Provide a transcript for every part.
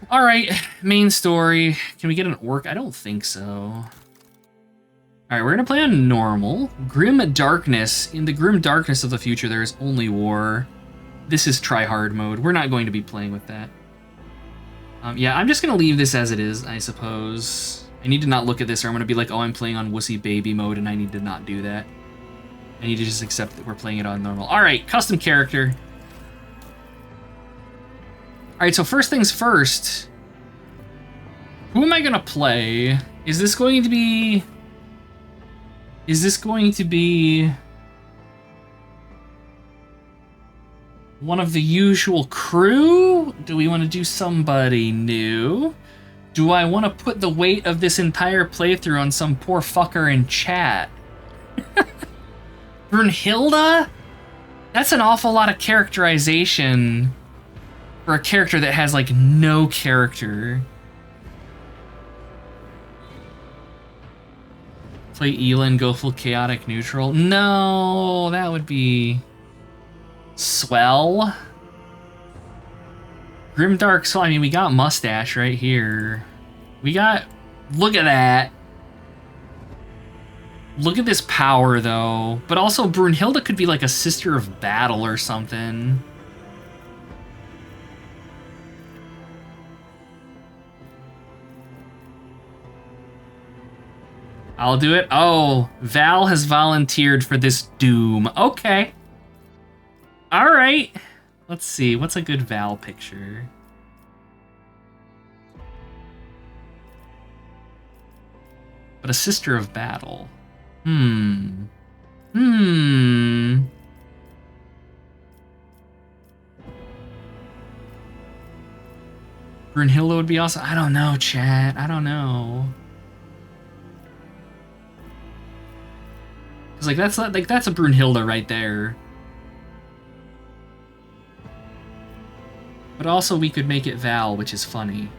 All right, main story. Can we get an orc? I don't think so. All right, we're gonna play on normal. Grim darkness. In the grim darkness of the future, there is only war. This is try-hard mode. We're not going to be playing with that. Yeah, I'm just gonna leave this as it is, I suppose. I need to not look at this or I'm gonna be like, oh, I'm playing on wussy baby mode and I need to not do that. I need to just accept that we're playing it on normal. All right, custom character. All right, so first things first. Who am I gonna play? Is this going to be one of the usual crew? Do we want to do somebody new? Do I want to put the weight of this entire playthrough on some poor fucker in chat? Brunhilde? That's an awful lot of characterization for a character that has, like, no character. Play Elin, go full chaotic neutral? No, that would be swell. Grimdark Soul, I mean, we got Mustache right here. We got, look at that. Look at this power, though. But also, Brunhilde could be like a Sister of Battle or something. I'll do it. Oh, Val has volunteered for this doom. Okay. All right. Let's see. What's a good Val picture? But a Sister of Battle. Brunhilde would be awesome. I don't know, chat. I don't know. Cause that's a Brunhilde right there. But also we could make it Val, which is funny.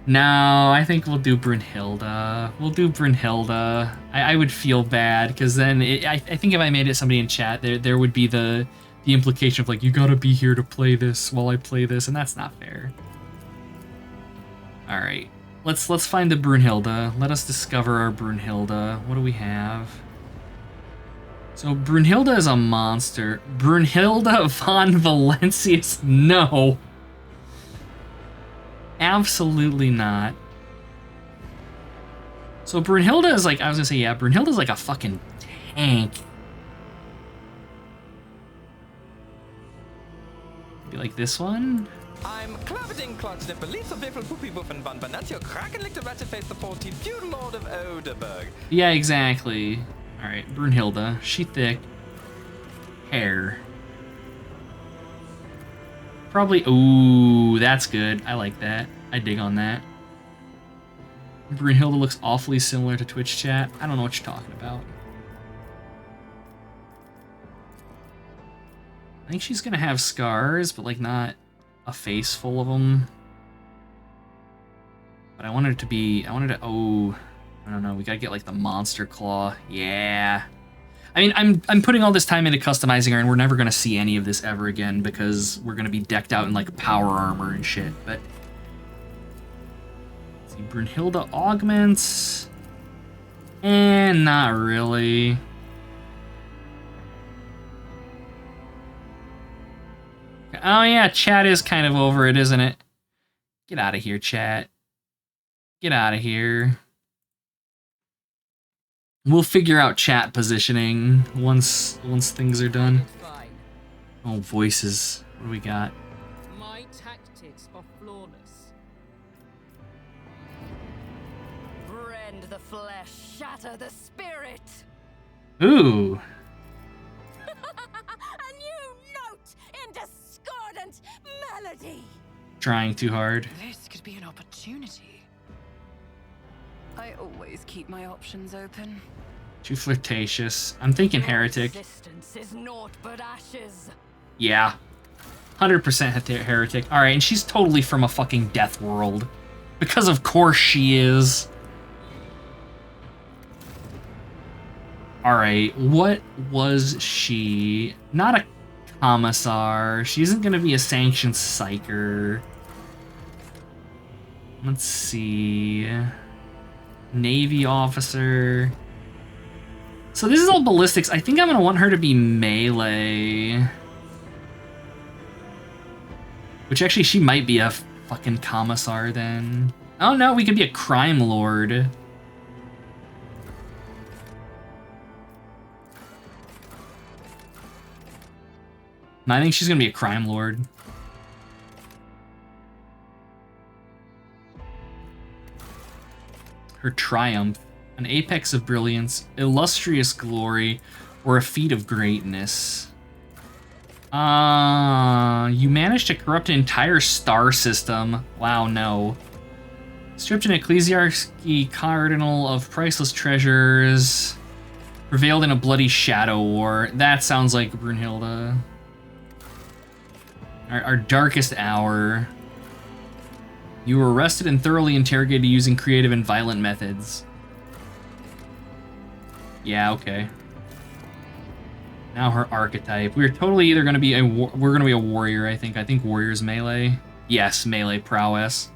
No, I think we'll do Brunhilde. We'll do Brunhilde. I would feel bad, because then I think if I made it somebody in chat, there would be the implication of like, you gotta be here to play this while I play this, and that's not fair. All right, let's find the Brunhilde. Let us discover our Brunhilde. What do we have? So Brunhilde is a monster. Brunhilde von Valencius, no. Absolutely not. So Brunhilde is like, I was gonna say, yeah, Brunhilde is like a fucking tank. Be like this one. I'm Claverding Clodsnipper, Lisa Biffle Poopy Buffen Van Banatio, Krakenlichter Ratchetface the 14th, Feudal Lord of Oderberg. Yeah, exactly. Alright, Brunhilde. She thick. Hair. Probably, ooh, that's good. I like that. I dig on that. Brunhilde looks awfully similar to Twitch chat. I don't know what you're talking about. I think she's gonna have scars, but like not a face full of them. But I wanted it to be, oh, I don't know, we gotta get like the monster claw. Yeah. I mean, I'm putting all this time into customizing her, and we're never gonna see any of this ever again because we're gonna be decked out in like power armor and shit. But let's see, Brunhilde augments, and not really. Oh yeah, chat is kind of over it, isn't it? Get out of here, chat. Get out of here. We'll figure out chat positioning once things are done. Oh, voices. What do we got? My tactics are flawless. Rend the flesh, shatter the spirit. Ooh. A new note in discordant melody. Trying too hard. This could be an opportunity. I always keep my options open. Too flirtatious. I'm thinking heretic. Existence is naught but ashes. Yeah. 100% heretic. Alright, and she's totally from a fucking death world. Because of course she is. Alright, what was she? Not a commissar. She isn't going to be a sanctioned psyker. Let's see. Navy officer. So this is all ballistics. I think I'm going to want her to be melee. Which actually, she might be a fucking commissar then. Oh no, we could be a crime lord. I think she's gonna be a crime lord. Her triumph, an apex of brilliance, illustrious glory, or a feat of greatness. You managed to corrupt an entire star system. Wow, no. Stripped an ecclesiarchy cardinal of priceless treasures. Prevailed in a bloody shadow war. That sounds like Brunhilde. Our darkest hour. You were arrested and thoroughly interrogated using creative and violent methods. Yeah, okay. Now her archetype. We're totally either going to be a warrior, I think. I think warrior's melee. Yes, melee prowess.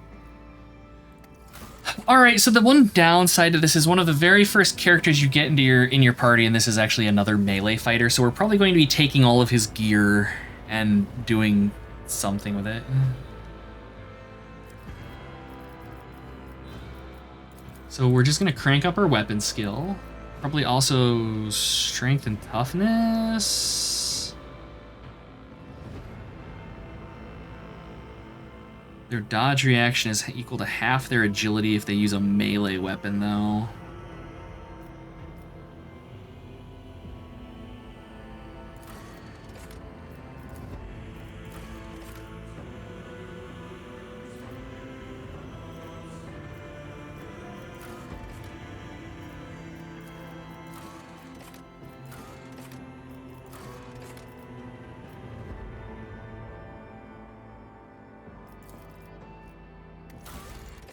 All right, so the one downside to this is one of the very first characters you get into your party, and this is actually another melee fighter. So we're probably going to be taking all of his gear and doing something with it. So we're just going to crank up our weapon skill. Probably also strength and toughness. Their dodge reaction is equal to half their agility if they use a melee weapon, though.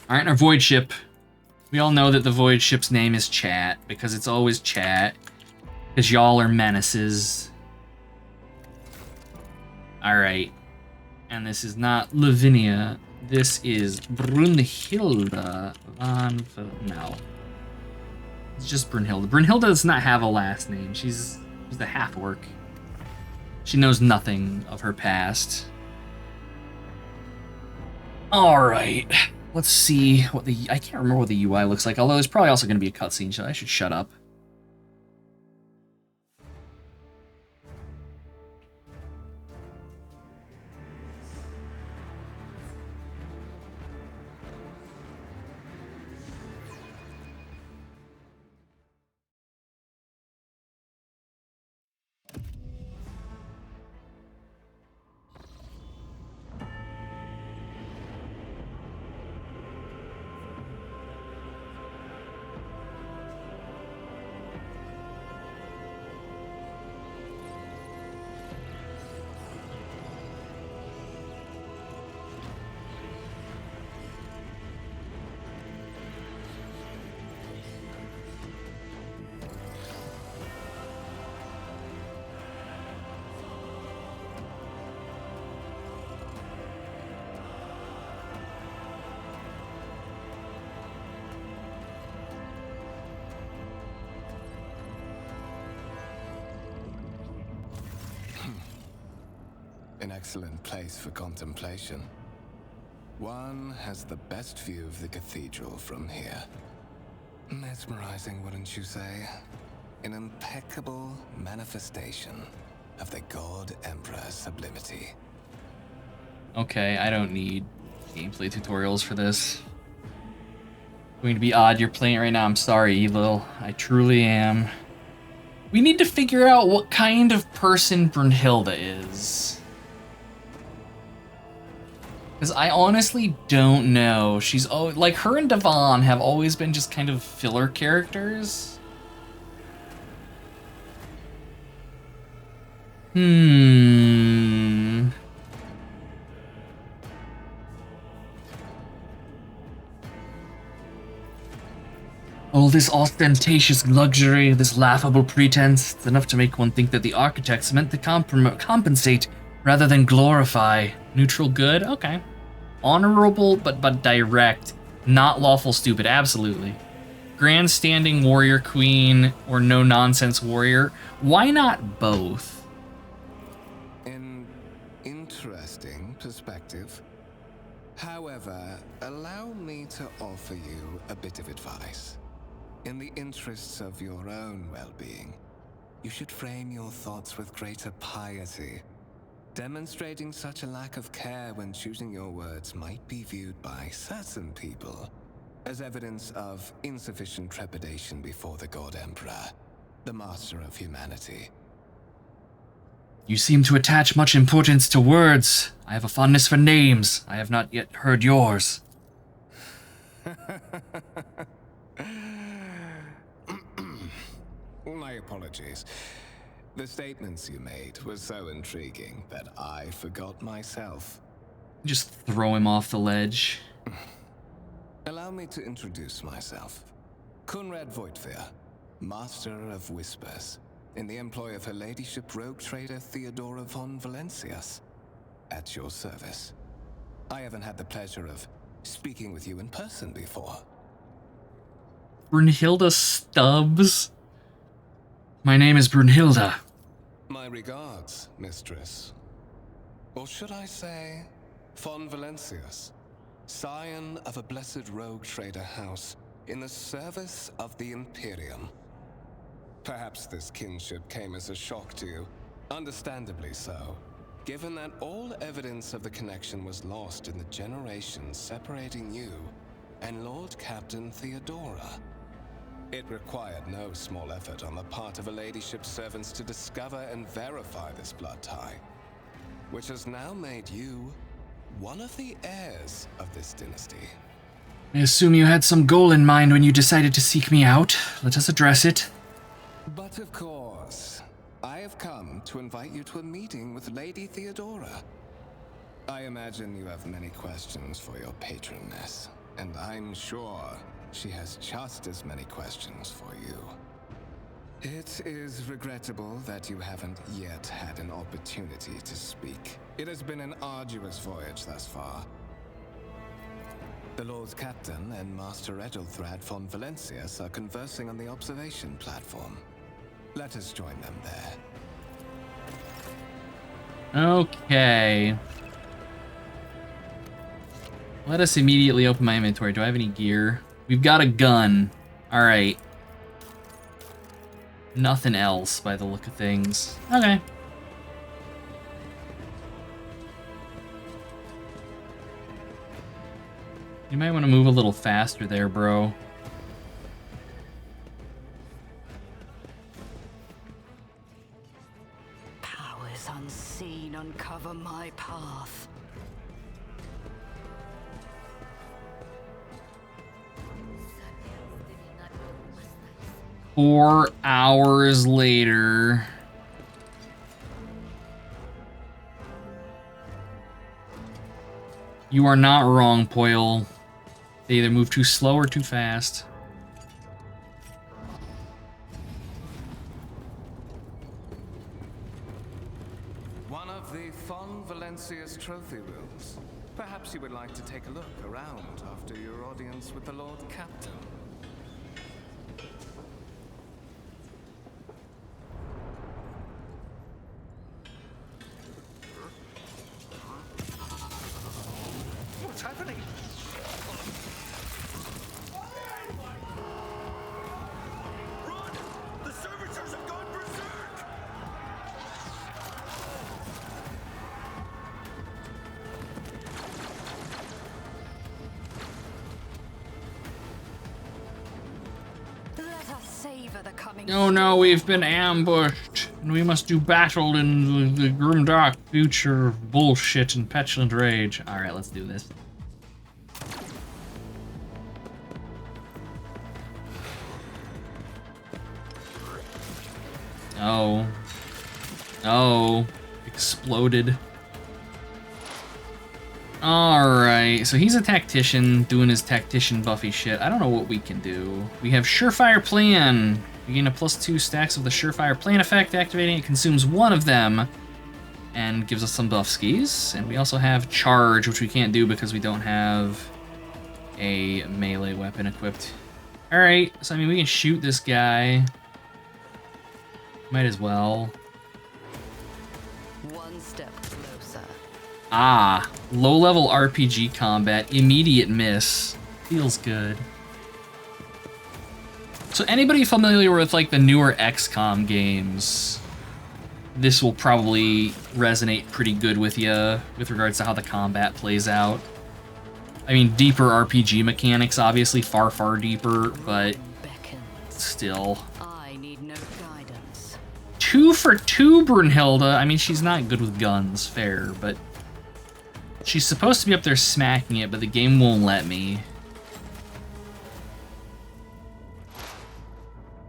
All right, our void ship. We all know that the void ship's name is Chat, because it's always Chat. Because y'all are menaces. All right. And this is not Lavinia. This is Brunhilde von... No. It's just Brunhilde. Brunhilde does not have a last name. She's the half-orc. She knows nothing of her past. All right. Let's see what I can't remember what the UI looks like, although there's probably also going to be a cutscene, so I should shut up. An excellent place for contemplation. One has the best view of the cathedral from here. Mesmerizing, wouldn't you say? An impeccable manifestation of the God Emperor's sublimity. Okay, I don't need gameplay tutorials for this. Going to be odd, you're playing it right now. I'm sorry, Evil. I truly am. We need to figure out what kind of person Brunhilde is. Because I honestly don't know. She's like, her and Devon have always been just kind of filler characters. All this ostentatious luxury, this laughable pretense, it's enough to make one think that the architects meant to compensate rather than glorify. Neutral good? Okay. Honorable, but direct. Not lawful stupid, absolutely. Grandstanding warrior queen or no-nonsense warrior. Why not both? An interesting perspective. However, allow me to offer you a bit of advice. In the interests of your own well-being, you should frame your thoughts with greater piety. Demonstrating such a lack of care when choosing your words might be viewed by certain people as evidence of insufficient trepidation before the God Emperor, the master of humanity. You seem to attach much importance to words. I have a fondness for names. I have not yet heard yours. My apologies. The statements you made were so intriguing that I forgot myself. Just throw him off the ledge. Allow me to introduce myself. Conrad Voigtveer, Master of Whispers, in the employ of Her Ladyship Rogue Trader Theodora von Valencius. At your service. I haven't had the pleasure of speaking with you in person before. Brunhilde Stubbs? My name is Brunhilde. My regards, mistress. Or should I say, von Valencius, scion of a blessed rogue trader house in the service of the Imperium. Perhaps this kinship came as a shock to you, understandably so, given that all evidence of the connection was lost in the generations separating you and Lord Captain Theodora. It required no small effort on the part of a ladyship's servants to discover and verify this blood tie, which has now made you one of the heirs of this dynasty. I assume you had some goal in mind when you decided to seek me out. Let us address it. But of course, I have come to invite you to a meeting with Lady Theodora. I imagine you have many questions for your patroness, and I'm sure she has just as many questions for you. It is regrettable that you haven't yet had an opportunity to speak. It has been an arduous voyage thus far. The Lord Captain and Master Ethelthrad von Valencius are conversing on the observation platform. Let us join them there. Okay. Let us immediately open my inventory. Do I have any gear? We've got a gun. Alright. Nothing else by the look of things. Okay. You might want to move a little faster there, bro. Powers unseen uncover my path. 4 hours later. You are not wrong, Poyle. They either move too slow or too fast. One of the von Valencius trophy rooms. Perhaps you would like to take a look around after your audience with the Lord Captain. What's happening? Run! The servitors have gone berserk! Let us savor the coming. Oh no, we've been ambushed, and we must do battle in the grimdark future of bullshit and petulant rage. Alright, let's do this. Oh. Oh. Exploded. Alright, so he's a tactician doing his tactician buffy shit. I don't know what we can do. We have Surefire Plan. We gain a +2 stacks of the Surefire Plan effect. Activating it consumes one of them and gives us some buff skis. And we also have Charge, which we can't do because we don't have a melee weapon equipped. Alright, so I mean, we can shoot this guy. Might as well. One step closer. Ah, low-level RPG combat, immediate miss. Feels good. So anybody familiar with like the newer XCOM games, this will probably resonate pretty good with you with regards to how the combat plays out. I mean, deeper RPG mechanics, obviously, far, far deeper, but still. I need no guidance. 2 for 2, Brunhilde. I mean, she's not good with guns, fair, but she's supposed to be up there smacking it, but the game won't let me.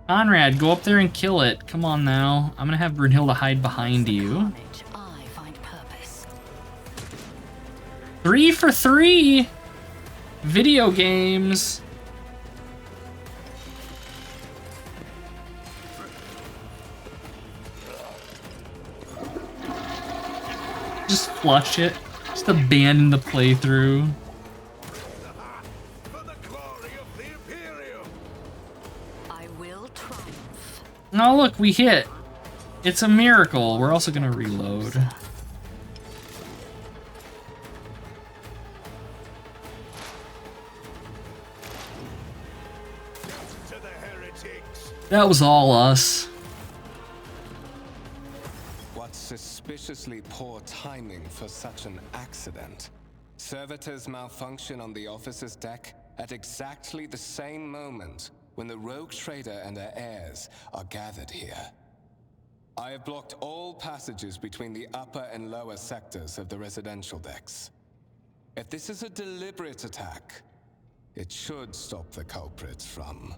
Conrad, go up there and kill it. Come on now. I'm gonna have Brunhilde hide behind you. I find purpose. 3 for 3! Video games. Just flush it. Just abandon the playthrough. For the glory of the Imperium! I will triumph. Oh, look, we hit. It's a miracle. We're also gonna reload. To the heretics! That was all us. What suspiciously poor timing for such an accident. Servitors malfunction on the officer's deck at exactly the same moment when the rogue trader and her heirs are gathered here. I have blocked all passages between the upper and lower sectors of the residential decks. If this is a deliberate attack, it should stop the culprits from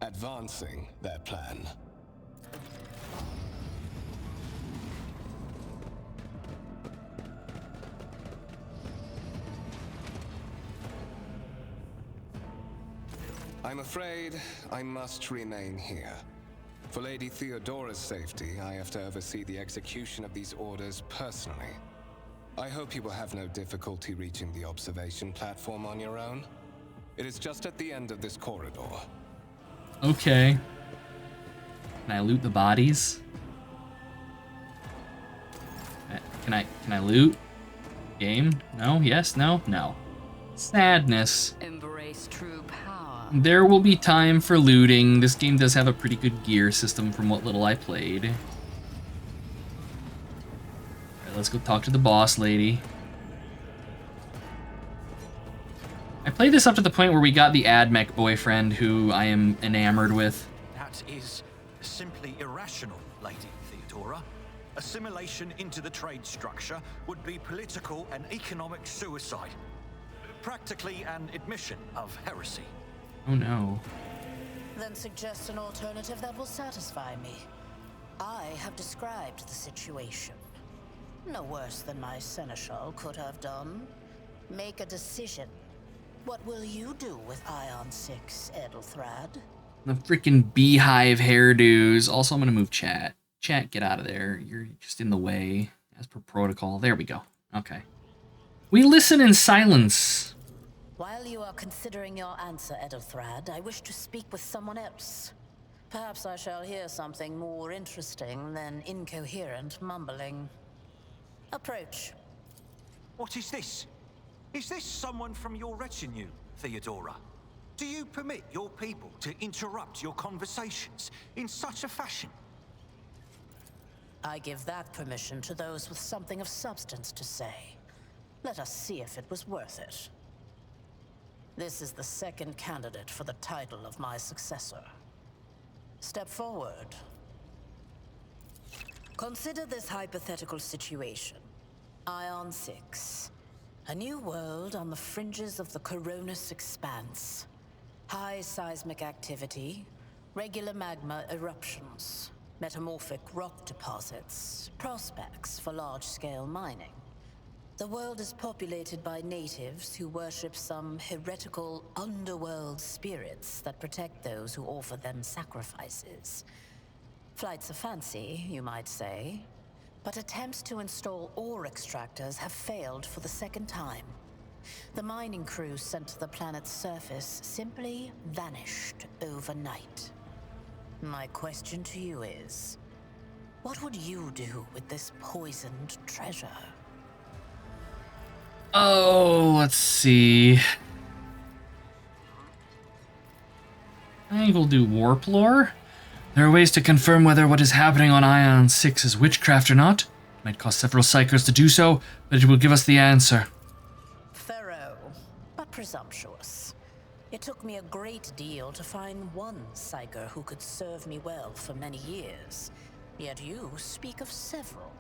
advancing their plan. I'm afraid I must remain here. For Lady Theodora's safety, I have to oversee the execution of these orders personally. I hope you will have no difficulty reaching the observation platform on your own. It is just at the end of this corridor. Okay. Can I loot the bodies? Can I loot? Game? No? Yes? No? No. Sadness. Embrace true power. There will be time for looting. This game does have a pretty good gear system from what little I played. Alright, let's go talk to the boss lady. I played this up to the point where we got the AdMech boyfriend who I am enamored with. That is simply irrational, Lady Theodora. Assimilation into the trade structure would be political and economic suicide. Practically an admission of heresy. Oh no. Then suggest an alternative that will satisfy me. I have described the situation. No worse than my seneschal could have done. Make a decision. What will you do with Ion 6, Edelthrad? The freaking beehive hairdos. Also, I'm gonna move chat. Chat, get out of there. You're just in the way, as per protocol. There we go. Okay. We listen in silence. While you are considering your answer, Edelthrad, I wish to speak with someone else. Perhaps I shall hear something more interesting than incoherent mumbling. Approach. What is this? Is this someone from your retinue, Theodora? Do you permit your people to interrupt your conversations in such a fashion? I give that permission to those with something of substance to say. Let us see if it was worth it. This is the second candidate for the title of my successor. Step forward. Consider this hypothetical situation. Ion 6. A new world on the fringes of the Coronis expanse. High seismic activity, regular magma eruptions, metamorphic rock deposits, prospects for large-scale mining. The world is populated by natives who worship some heretical underworld spirits that protect those who offer them sacrifices. Flights of fancy, you might say, but attempts to install ore extractors have failed for the second time. The mining crews sent to the planet's surface simply vanished overnight. My question to you is, what would you do with this poisoned treasure? Oh, let's see. I think we'll do warp lore. There are ways to confirm whether what is happening on Ion 6 is witchcraft or not. It might cost several psychers to do so, but it will give us the answer. Thorough, but presumptuous. It took me a great deal to find one psyker who could serve me well for many years. Yet you speak of several.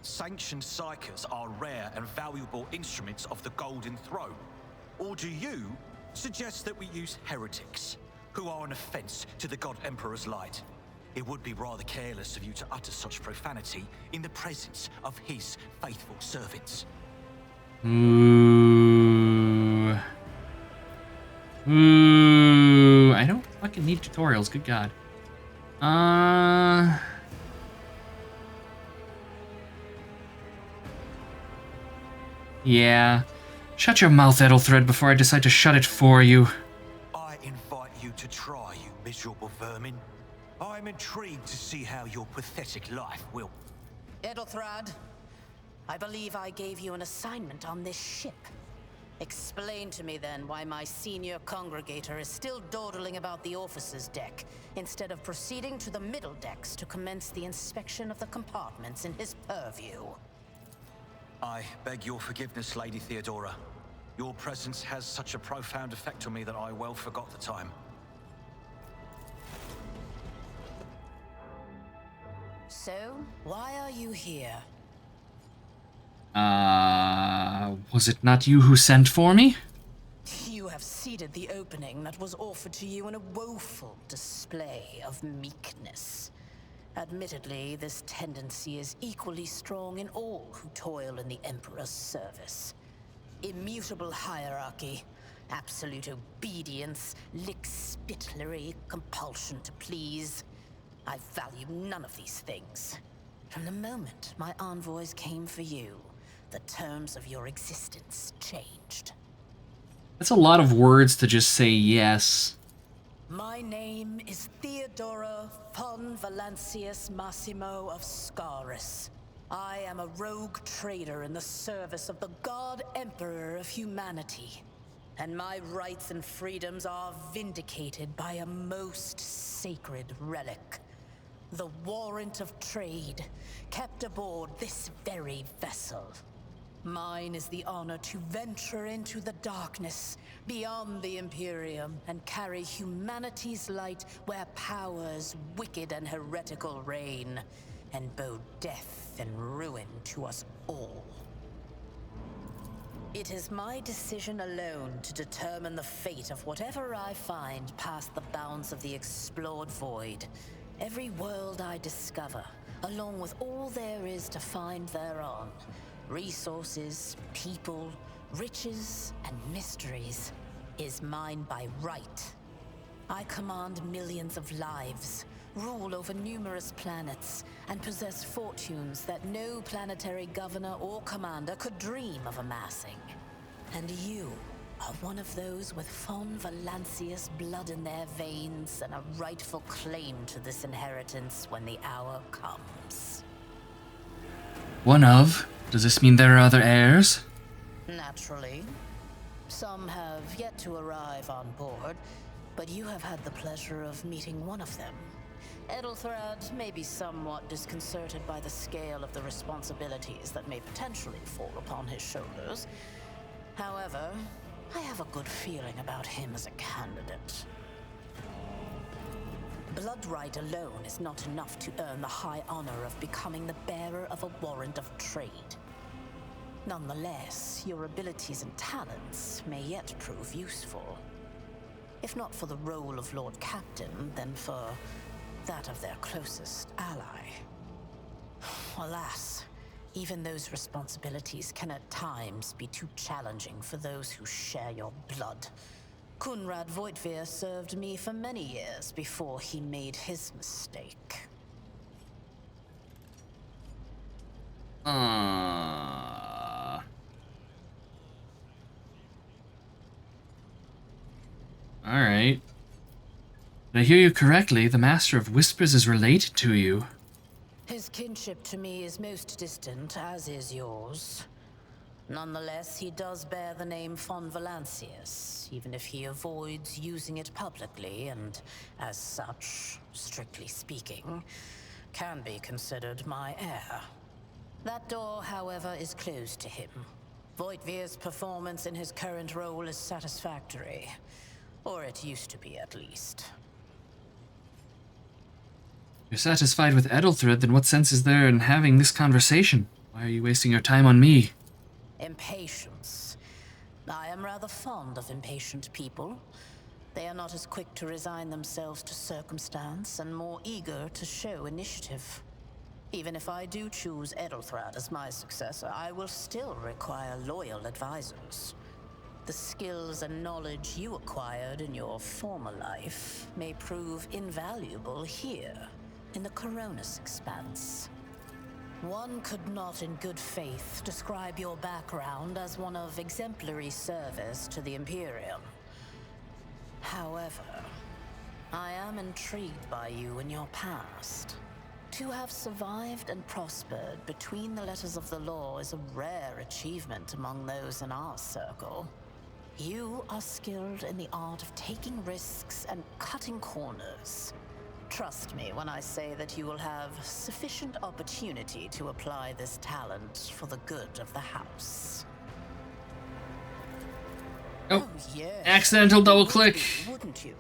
Sanctioned psychers are rare and valuable instruments of the Golden Throne. Or do you suggest that we use heretics, who are an offense to the God Emperor's light? It would be rather careless of you to utter such profanity in the presence of his faithful servants. Ooh. Ooh. I don't fucking need tutorials, good God. Yeah. Shut your mouth, Ethelthred, before I decide to shut it for you. I invite you to try, you miserable vermin. I'm intrigued to see how your pathetic life will... Ethelthred, I believe I gave you an assignment on this ship. Explain to me then why my senior congregator is still dawdling about the officer's deck, instead of proceeding to the middle decks to commence the inspection of the compartments in his purview. I beg your forgiveness, Lady Theodora. Your presence has such a profound effect on me that I well forgot the time. So, why are you here? Was it not you who sent for me? You have ceded the opening that was offered to you in a woeful display of meekness. Admittedly, this tendency is equally strong in all who toil in the Emperor's service. Immutable hierarchy, absolute obedience, lickspittlery, compulsion to please. I value none of these things. From the moment my envoys came for you, the terms of your existence changed. That's a lot of words to just say yes. My name is Theodora von Valancius Massimo of Scaris. I am a rogue trader in the service of the God Emperor of humanity. And my rights and freedoms are vindicated by a most sacred relic. The warrant of trade, kept aboard this very vessel. Mine is the honor to venture into the darkness, beyond the Imperium, and carry humanity's light where powers wicked and heretical reign, and bow death and ruin to us all. It is my decision alone to determine the fate of whatever I find past the bounds of the explored void. Every world I discover, along with all there is to find thereon, resources, people, riches, and mysteries, is mine by right. I command millions of lives, rule over numerous planets, and possess fortunes that no planetary governor or commander could dream of amassing. And you are one of those with von Valancius blood in their veins and a rightful claim to this inheritance when the hour comes. One of? Does this mean there are other heirs? Naturally. Some have yet to arrive on board, but you have had the pleasure of meeting one of them. Ethelthred may be somewhat disconcerted by the scale of the responsibilities that may potentially fall upon his shoulders. However, I have a good feeling about him as a candidate. Blood right alone is not enough to earn the high honor of becoming the bearer of a warrant of trade. Nonetheless, your abilities and talents may yet prove useful. If not for the role of Lord Captain, then for that of their closest ally. Alas, Even those responsibilities can at times be too challenging for those who share your blood. Kunrad Voitvir served me for many years before he made his mistake. Alright. Did I hear you correctly? The Master of Whispers is related to you. His kinship to me is most distant, as is yours. Nonetheless, he does bear the name von Valancius, even if he avoids using it publicly, and as such, strictly speaking, can be considered my heir. That door, however, is closed to him. Voitvir's performance in his current role is satisfactory. Or it used to be, at least. You're satisfied with Edelthred, then what sense is there in having this conversation? Why are you wasting your time on me? Impatience. I am rather fond of impatient people. They are not as quick to resign themselves to circumstance and more eager to show initiative. Even if I do choose Edelthred as my successor, I will still require loyal advisors. The skills and knowledge you acquired in your former life may prove invaluable here, in the Coronis Expanse. One could not in good faith describe your background as one of exemplary service to the Imperium. However, I am intrigued by you and your past. To have survived and prospered between the letters of the law is a rare achievement among those in our circle. You are skilled in the art of taking risks and cutting corners. Trust me when I say that you will have sufficient opportunity to apply this talent for the good of the house. Oh, yes. accidental double click. Wouldn't you?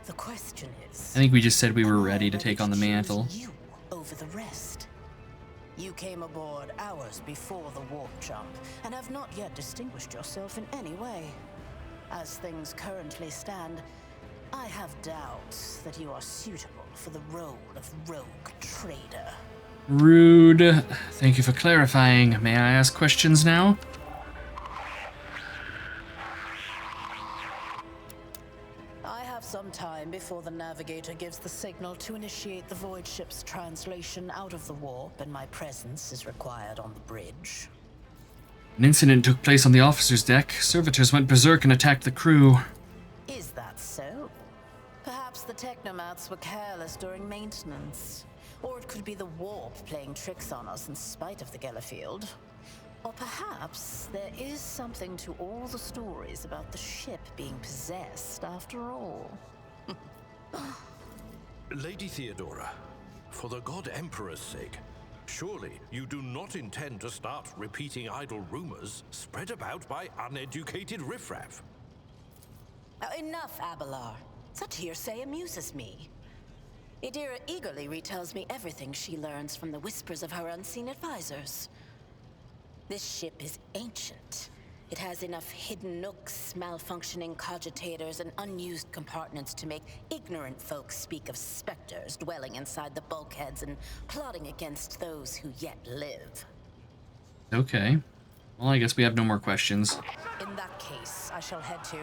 The question is, I think we just said we were ready to take on the mantle. You over the rest. You came aboard hours before the warp jump, and have not yet distinguished yourself in any way. As things currently stand, I have doubts that you are suitable for the role of rogue trader. Rude. Thank you for clarifying. May I ask questions now? I have some time before the navigator gives the signal to initiate the void ship's translation out of the warp, and my presence is required on the bridge. An incident took place on the officer's deck. Servitors went berserk and attacked the crew. Is that so? Perhaps the technomats were careless during maintenance. Or it could be the warp playing tricks on us in spite of the Gellerfield. Or perhaps there is something to all the stories about the ship being possessed after all. Lady Theodora, for the God Emperor's sake, surely you do not intend to start repeating idle rumors spread about by uneducated riffraff. Enough, Abelard. Such hearsay amuses me. Idira eagerly retells me everything she learns from the whispers of her unseen advisors. This ship is ancient. It has enough hidden nooks, malfunctioning cogitators, and unused compartments to make ignorant folks speak of specters dwelling inside the bulkheads and plotting against those who yet live. Okay. Well, I guess we have no more questions. In that case, I shall head to...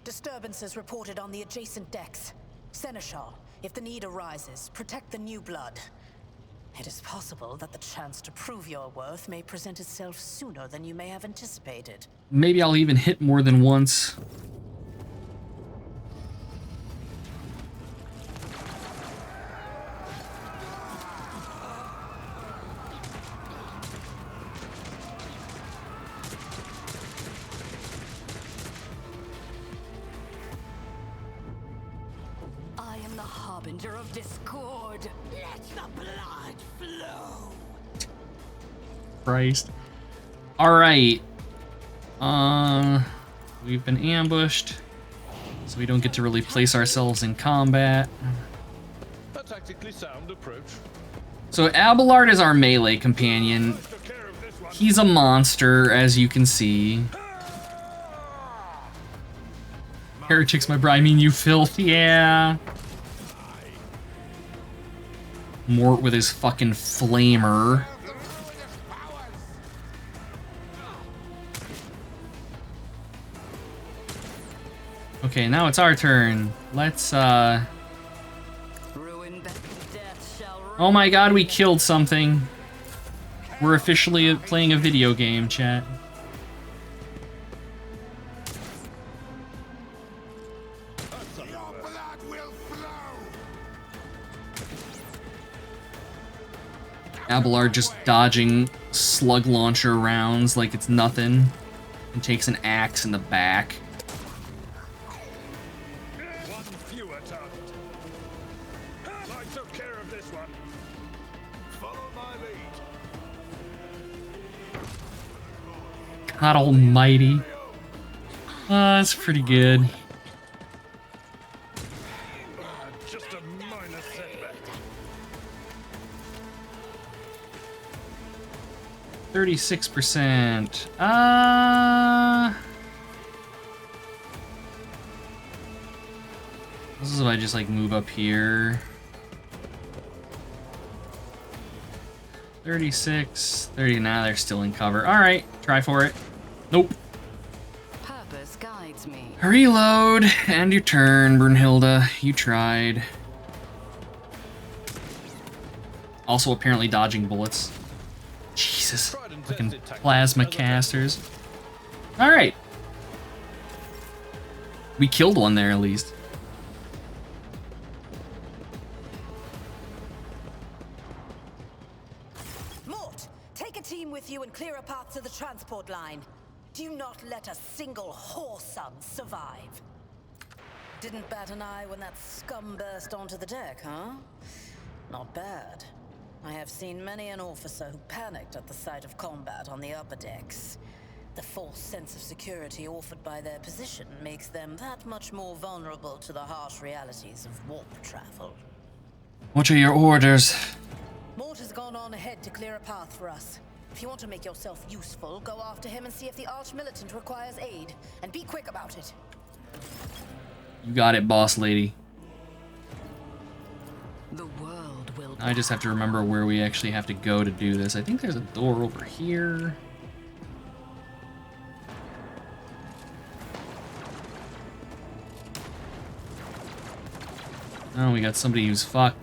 Disturbances reported on the adjacent decks. Seneschal, if the need arises, protect the new blood. It is possible that the chance to prove your worth may present itself sooner than you may have anticipated. Maybe I'll even hit more than once. I am the harbinger of discord. Let the blood flow. Christ. Alright. We've been ambushed, so we don't get to really place ourselves in combat. A tactically sound approach. So Abelard is our melee companion. He's a monster, as you can see. Heretics, my bride, I mean you filth, yeah. Mort with his fucking flamer. Okay, now it's our turn. Let's, Oh my god, we killed something. We're officially playing a video game, chat. Abelard just dodging slug launcher rounds like it's nothing, and takes an axe in the back. One fewer target. I took care of this one. Follow my lead. God almighty. That's pretty good. Just a minor setback. 36%. This is if I just like move up here. 36, 30. Now they're still in cover. All right, try for it. Nope. Purpose guides me. Reload and your turn, Brunhilde. You tried. Also, apparently dodging bullets. Jesus, fucking plasma casters. All right, we killed one there at least. Mort, take a team with you and clear a path to the transport line. Do not let a single whoreson survive. Didn't bat an eye when that scum burst onto the deck, huh? Not bad. I have seen many an officer who panicked at the sight of combat on the upper decks. The false sense of security offered by their position makes them that much more vulnerable to the harsh realities of warp travel. What are your orders? Mort has gone on ahead to clear a path for us. If you want to make yourself useful, go after him and see if the arch-militant requires aid. And be quick about it. You got it, boss lady. The world will. I just have to remember where we actually have to go to do this. I think there's a door over here. Oh, we got somebody who's fucked.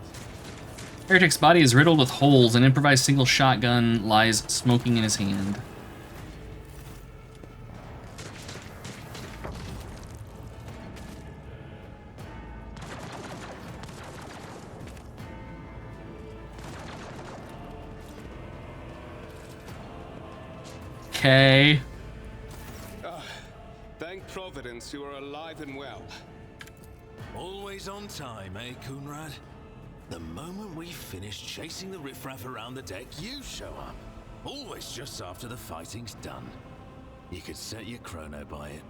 Heretic's body is riddled with holes. An improvised single shotgun lies smoking in his hand. Okay. Thank Providence you are alive and well. Always on time, eh, Coonrad? The moment we finish chasing the riffraff around the deck, you show up. Always just after the fighting's done. You could set your chrono by it.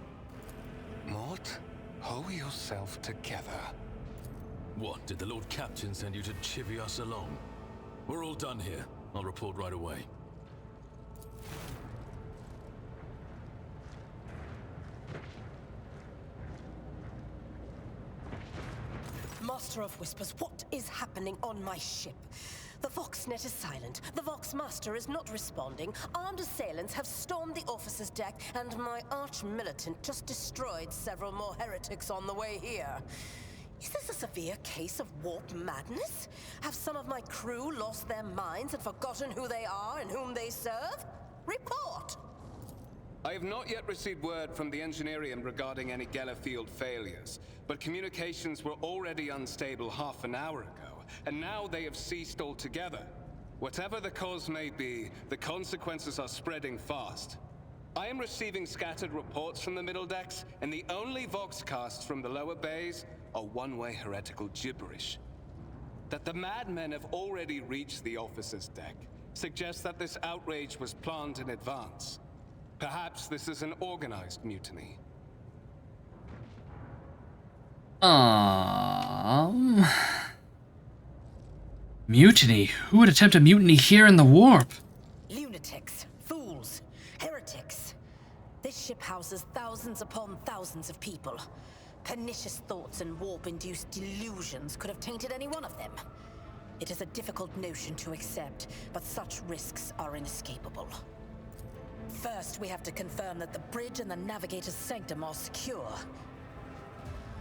Mort, hold yourself together. What, did the Lord Captain send you to chivvy us along? We're all done here. I'll report right away. Master of Whispers, what is happening on my ship? The Voxnet is silent. The Voxmaster is not responding. Armed assailants have stormed the officer's deck, and my arch-militant just destroyed several more heretics on the way here. Is this a severe case of warp madness? Have some of my crew lost their minds and forgotten who they are and whom they serve? Report! I have not yet received word from the Engineerium regarding any Gellerfield failures, but communications were already unstable half an hour ago, and now they have ceased altogether. Whatever the cause may be, the consequences are spreading fast. I am receiving scattered reports from the middle decks, and the only voxcasts from the lower bays are one-way heretical gibberish. That the madmen have already reached the officer's deck suggests that this outrage was planned in advance. Perhaps this is an organized mutiny. Mutiny? Who would attempt a mutiny here in the warp? Lunatics, fools, heretics. This ship houses thousands upon thousands of people. Pernicious thoughts and warp-induced delusions could have tainted any one of them. It is a difficult notion to accept, but such risks are inescapable. First, we have to confirm that the bridge and the Navigator's Sanctum are secure.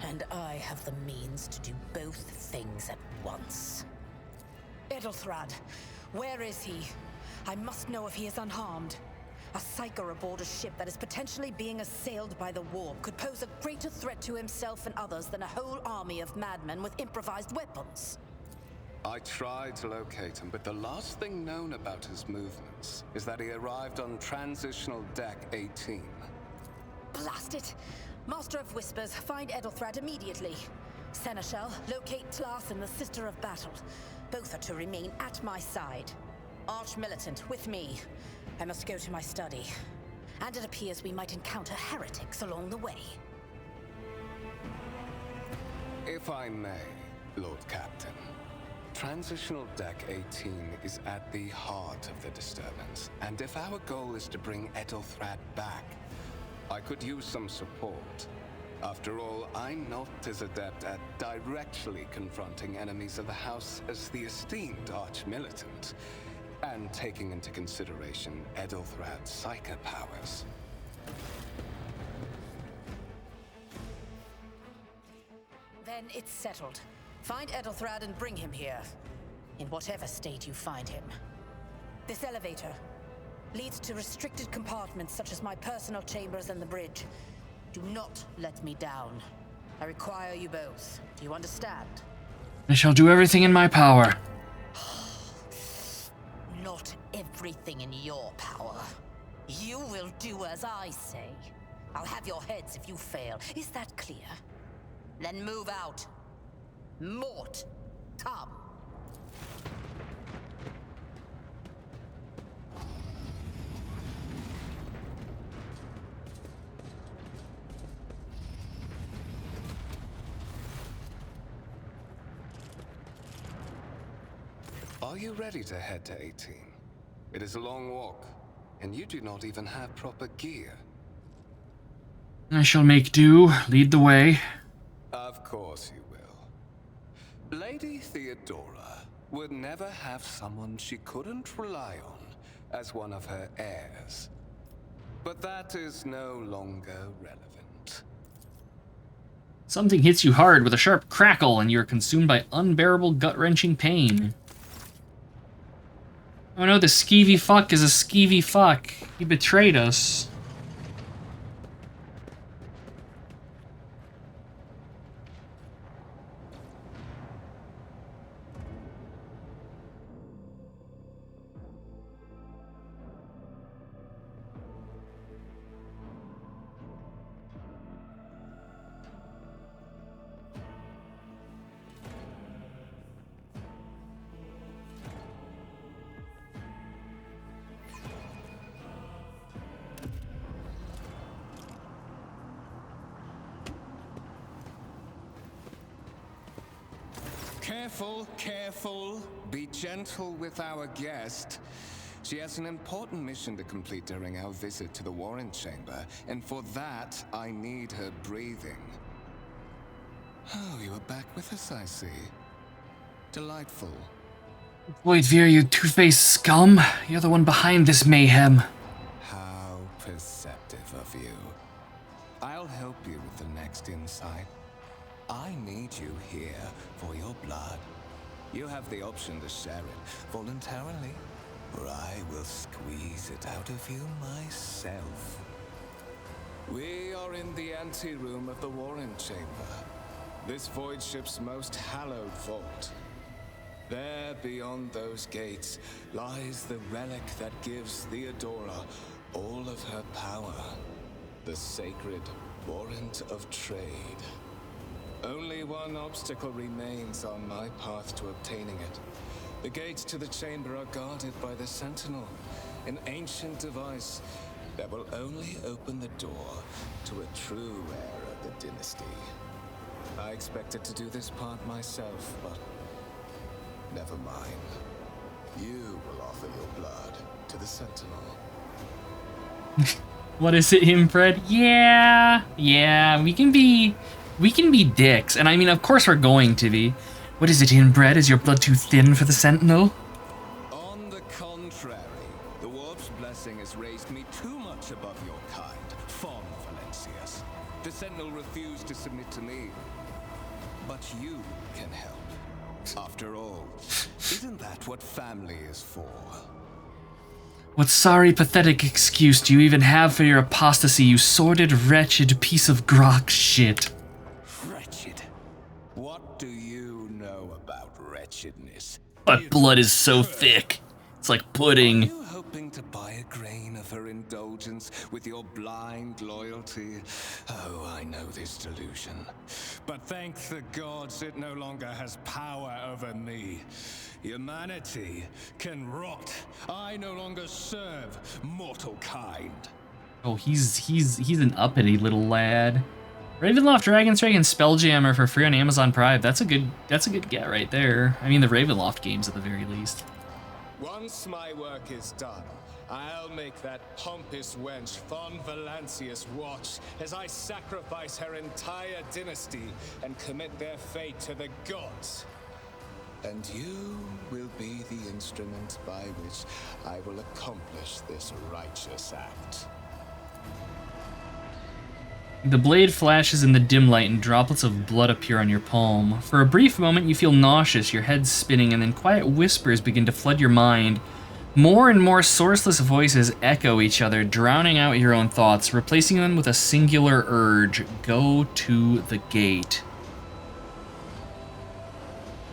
And I have the means to do both things at once. Edelthrad, where is he? I must know if he is unharmed. A psyker aboard a ship that is potentially being assailed by the warp could pose a greater threat to himself and others than a whole army of madmen with improvised weapons. I tried to locate him, but the last thing known about his movements is that he arrived on Transitional Deck 18. Blast it! Master of Whispers, find Edelthrad immediately. Seneschal, locate Tlas and the Sister of Battle. Both are to remain at my side. Arch-Militant, with me. I must go to my study. And it appears we might encounter heretics along the way. If I may, Lord Captain. Transitional Deck 18 is at the heart of the disturbance, and if our goal is to bring Edelthrad back, I could use some support. After all, I'm not as adept at directly confronting enemies of the House as the esteemed Arch-Militant, and taking into consideration Edelthrad's psychic powers. Then it's settled. Find Edelthrad and bring him here. In whatever state you find him. This elevator leads to restricted compartments such as my personal chambers and the bridge. Do not let me down. I require you both. Do you understand? I shall do everything in my power. Not everything in your power. You will do as I say. I'll have your heads if you fail. Is that clear? Then move out. Mort, come. Are you ready to head to 18? It is a long walk, and you do not even have proper gear. I shall make do. Lead the way. Of course you will. Lady Theodora would never have someone she couldn't rely on as one of her heirs. But that is no longer relevant. Something hits you hard with a sharp crackle, and you are consumed by unbearable gut-wrenching pain. Oh no, the skeevy fuck is a skeevy fuck. He betrayed us. Careful, careful. Be gentle with our guest. She has an important mission to complete during our visit to the Warren Chamber, and for that, I need her breathing. Oh, you are back with us, I see. Delightful. Void Veer, you two-faced scum. You're the one behind this mayhem. How perceptive of you. I'll help you with the next insight. I need you here for your blood. You have the option to share it voluntarily, or I will squeeze it out of you myself. We are in the anteroom of the Warren Chamber, this void ship's most hallowed vault. There, beyond those gates, lies the relic that gives Theodora all of her power, the sacred warrant of trade. Only one obstacle remains on my path to obtaining it. The gates to the chamber are guarded by the Sentinel, an ancient device that will only open the door to a true heir of the dynasty. I expected to do this part myself, but never mind. You will offer your blood to the Sentinel. What is it, inbred? Yeah, we can be dicks, and I mean, of course we're going to be. What is it, inbred? Is your blood too thin for the Sentinel? On the contrary, the Warp's blessing has raised me too much above your kind, Fon Valencius. The Sentinel refused to submit to me, but you can help. After all, isn't that what family is for? What sorry, pathetic excuse do you even have for your apostasy, you sordid, wretched piece of grok shit? Wretched? What do you know about wretchedness? But blood is so thick. It's like pudding. Are you hoping to buy a grain of her indulgence with your blind loyalty? Oh, I know this delusion. But thank the gods it no longer has power over me. Humanity can rot. I no longer serve mortal kind. Oh, he's an uppity little lad. Ravenloft Dragonstrike and Spelljammer for free on Amazon Prime. That's a good get right there. I mean, the Ravenloft games at the very least. Once my work is done, I'll make that pompous wench Fon Valencius watch as I sacrifice her entire dynasty and commit their fate to the gods. And you will be the instrument by which I will accomplish this righteous act. The blade flashes in the dim light and droplets of blood appear on your palm. For a brief moment, you feel nauseous, your head spinning, and then quiet whispers begin to flood your mind. More and more sourceless voices echo each other, drowning out your own thoughts, replacing them with a singular urge: go to the gate.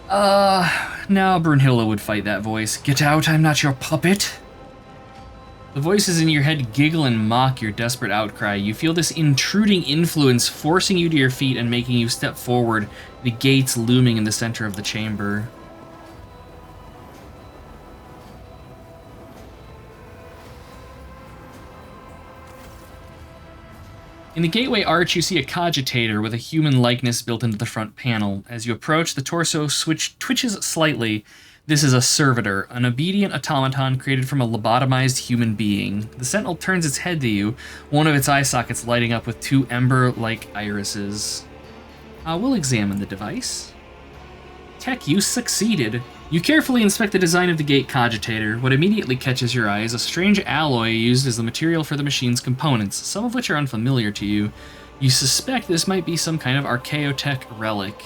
Now Brunhilde would fight that voice. Get out, I'm not your puppet. The voices in your head giggle and mock your desperate outcry. You feel this intruding influence forcing you to your feet and making you step forward, the gates looming in the center of the chamber. In the gateway arch, you see a cogitator with a human likeness built into the front panel. As you approach, the torso twitches slightly. This is a servitor, an obedient automaton created from a lobotomized human being. The sentinel turns its head to you, one of its eye sockets lighting up with two ember-like irises. We'll examine the device. Tech use succeeded. You carefully inspect the design of the gate cogitator. What immediately catches your eye is a strange alloy used as the material for the machine's components, some of which are unfamiliar to you. You suspect this might be some kind of archaeotech relic.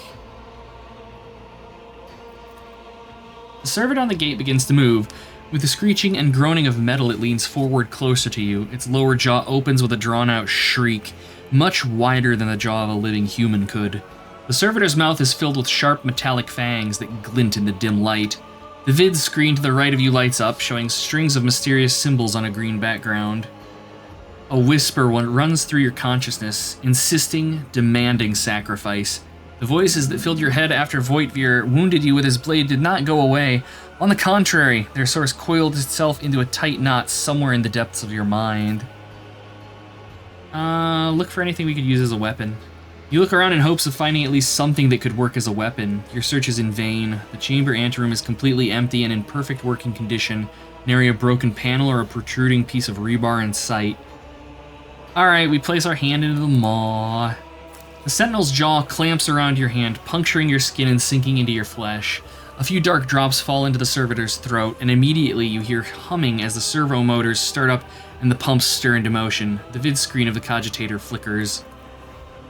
The servitor on the gate begins to move. With the screeching and groaning of metal, it leans forward closer to you. Its lower jaw opens with a drawn-out shriek, much wider than the jaw of a living human could. The servitor's mouth is filled with sharp metallic fangs that glint in the dim light. The vid screen to the right of you lights up, showing strings of mysterious symbols on a green background. A whisper runs through your consciousness, insisting, demanding sacrifice. The voices that filled your head after Voitvir wounded you with his blade did not go away. On the contrary, their source coiled itself into a tight knot somewhere in the depths of your mind. Look for anything we could use as a weapon. You look around in hopes of finding at least something that could work as a weapon. Your search is in vain. The chamber anteroom is completely empty and in perfect working condition, nary a broken panel or a protruding piece of rebar in sight. Alright, we place our hand into the maw. The sentinel's jaw clamps around your hand, puncturing your skin and sinking into your flesh. A few dark drops fall into the servitor's throat, and immediately you hear humming as the servo motors start up and the pumps stir into motion. The vid screen of the cogitator flickers.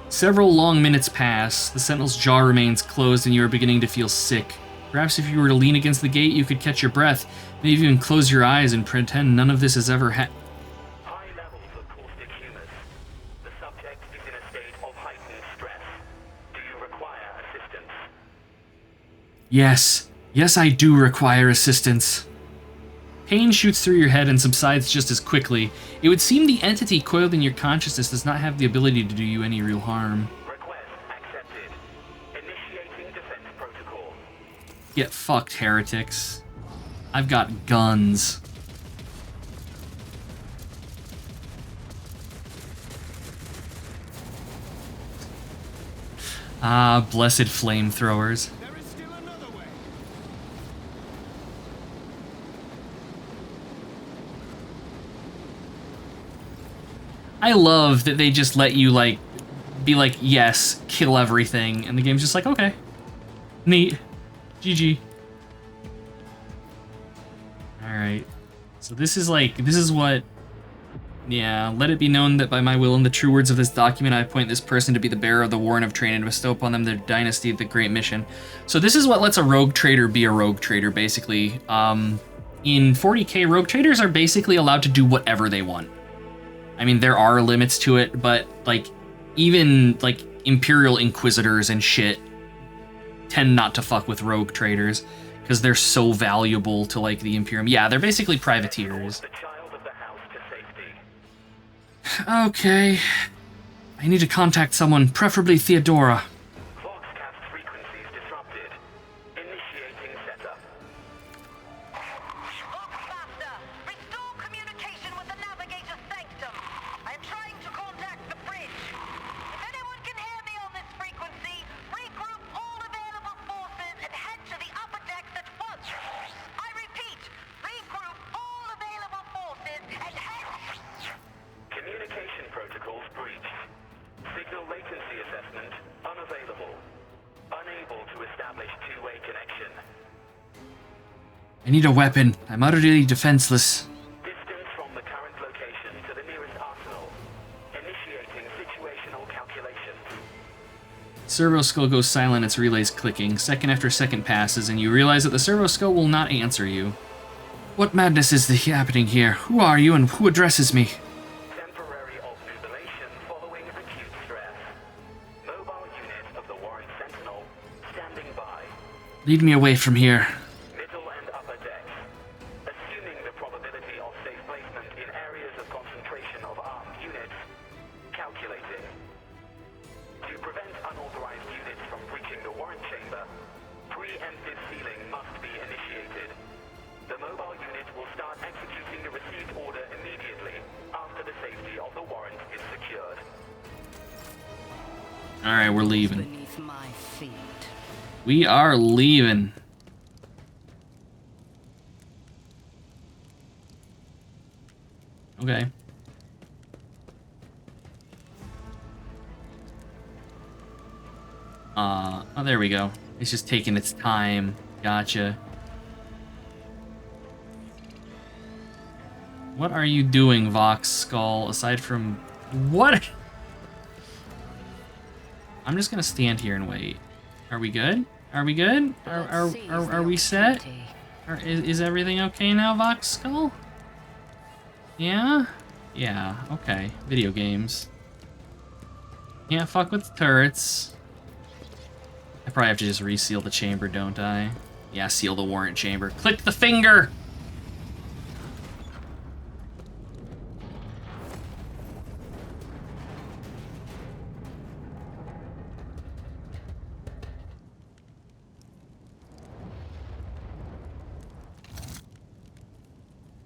Several long minutes pass, the sentinel's jaw remains closed and you are beginning to feel sick. Perhaps if you were to lean against the gate, you could catch your breath, maybe even close your eyes and pretend none of this has ever happened. High levels of caustic humus. The subject is in a state of heightened stress. Do you require assistance? Yes, I do require assistance. Pain shoots through your head and subsides just as quickly. It would seem the entity coiled in your consciousness does not have the ability to do you any real harm. Request accepted. Initiating defense protocol. Get fucked, heretics. I've got guns. Blessed flamethrowers. I love that they just let you, like, be like, yes, kill everything, and the game's just like, okay. Neat. GG. Alright. So this is what... Yeah, let it be known that by my will and the true words of this document, I appoint this person to be the bearer of the warrant of trade and bestow upon them their dynasty, the great mission. So this is what lets a rogue trader be a rogue trader, basically. In 40k, rogue traders are basically allowed to do whatever they want. I mean, there are limits to it, but, like, even, like, Imperial Inquisitors and shit tend not to fuck with rogue traders, because they're so valuable to, like, the Imperium. Yeah, they're basically privateers. Okay. I need to contact someone, preferably Theodora. Voxcast frequencies disrupted. Initiating setup. Voxmaster, restore communication with the navigator's sanctum. I'm trying to contact the bridge. If anyone can hear me on this frequency, regroup all available forces and head to the upper decks at once. I repeat, regroup all available forces and head... Communication protocols breached. Signal latency assessment unavailable. Unable to establish two-way connection. I need a weapon. I'm utterly defenseless. Distance from the current location to the nearest arsenal. Initiating situational calculations. Servo skull goes silent, its relays clicking. Second after second passes, and you realize that the servo skull will not answer you. What madness is happening here? Who are you and who addresses me? Temporary obnubilation following acute stress. Mobile unit of the Warrant Sentinel standing by. Lead me away from here. Middle and upper decks. Assuming the probability of safe placement in areas of concentration of armed units. Calculating. To prevent unauthorized units from breaching the warrant chamber, preemptive sealing must be initiated. The mobile unit will start executing the received order immediately after the safety of the warrant is secured. Alright, we're leaving. Beneath my feet. We are leaving. Okay. Oh, there we go. It's just taking its time. Gotcha. What are you doing, Vox Skull, aside from... What? I'm just gonna stand here and wait. Are we good? Are we good? Are we set? Is everything okay now, Vox Skull? Yeah? Yeah, okay. Video games. Can't fuck with the turrets. I probably have to just reseal the chamber, don't I? Yeah, seal the warrant chamber. Click the finger!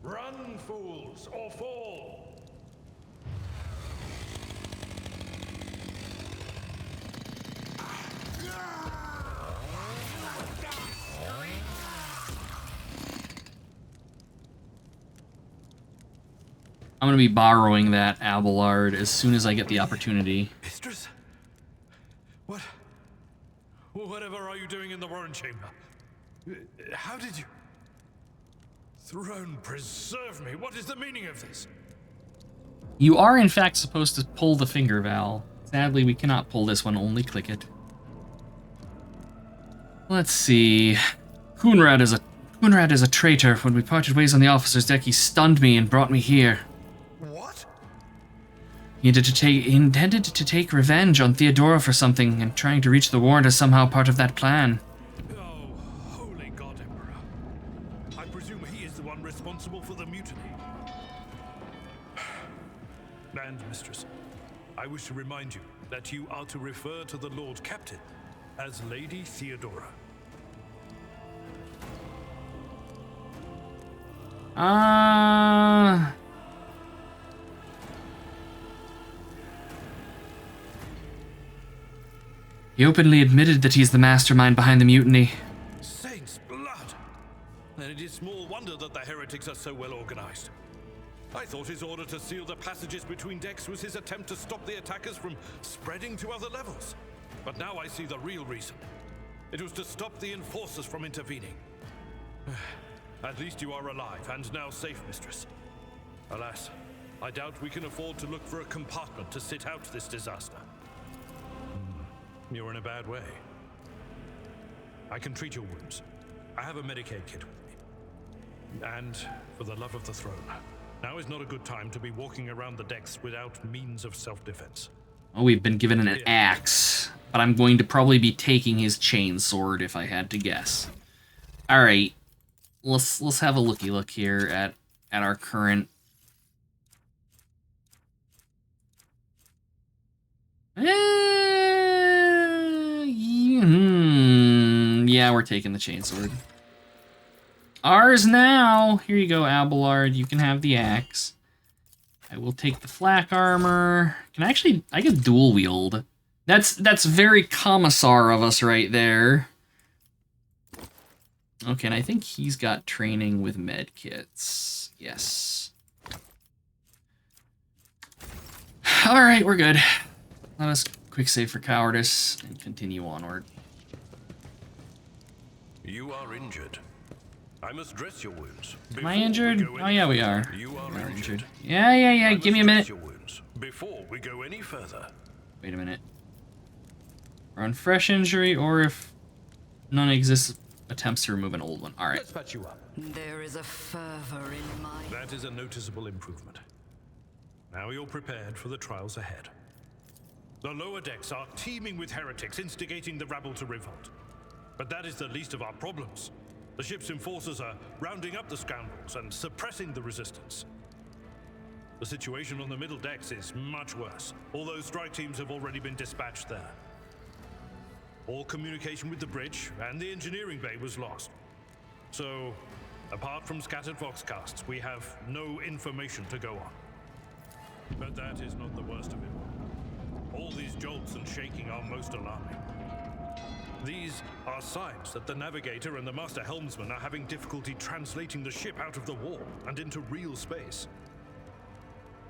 Run, fools, or fall! I'm gonna be borrowing that Abelard as soon as I get the opportunity. Mistress? What? Whatever are you doing in the warrant chamber? How did you... Throne preserve me, what is the meaning of this? You are in fact supposed to pull the finger, Val. Sadly, we cannot pull this one, only click it. Let's see. Coonrad is a traitor. When we parted ways on the officer's deck, he stunned me and brought me here. What? He intended to take revenge on Theodora for something, and trying to reach the warrant is somehow part of that plan. Oh, holy God, Emperor. I presume he is the one responsible for the mutiny. And, Mistress, I wish to remind you that you are to refer to the Lord Captain as Lady Theodora. He openly admitted that he's the mastermind behind the mutiny. Saints' blood! And it is small wonder that the heretics are so well organized. I thought his order to seal the passages between decks was his attempt to stop the attackers from spreading to other levels. But now I see the real reason. It was to stop the enforcers from intervening. At least you are alive and now safe, mistress. Alas, I doubt we can afford to look for a compartment to sit out this disaster. You're in a bad way. I can treat your wounds. I have a Medicaid kit with me. And for the love of the throne, now is not a good time to be walking around the decks without means of self-defense. Oh, we've been given an axe, but I'm going to probably be taking his chainsword if I had to guess. All right, let's have a look here at our current. Yeah, we're taking the chainsword. Ours now. Here you go, Abelard. You can have the axe. I will take the flak armor. I can dual wield. That's very commissar of us right there. Okay, and I think he's got training with med kits. Yes. All right, we're good. Let us quick save for cowardice and continue onward. You are injured. I must dress your wounds. Am I injured? Oh yeah, we are. You are injured. Yeah. Give me a minute. Your wounds before we go any further. Wait a minute. Or on fresh injury, or if none exists, attempts to remove an old one. All right. Let's patch you up. There is a fervor in my... That is a noticeable improvement. Now you're prepared for the trials ahead. The lower decks are teeming with heretics instigating the rabble to revolt. But that is the least of our problems. The ship's enforcers are rounding up the scoundrels and suppressing the resistance. The situation on the middle decks is much worse, although strike teams have already been dispatched there. All communication with the bridge and the engineering bay was lost. So, apart from scattered voxcasts, we have no information to go on. But that is not the worst of it. All these jolts and shaking are most alarming. These are signs that the navigator and the master helmsman are having difficulty translating the ship out of the warp and into real space.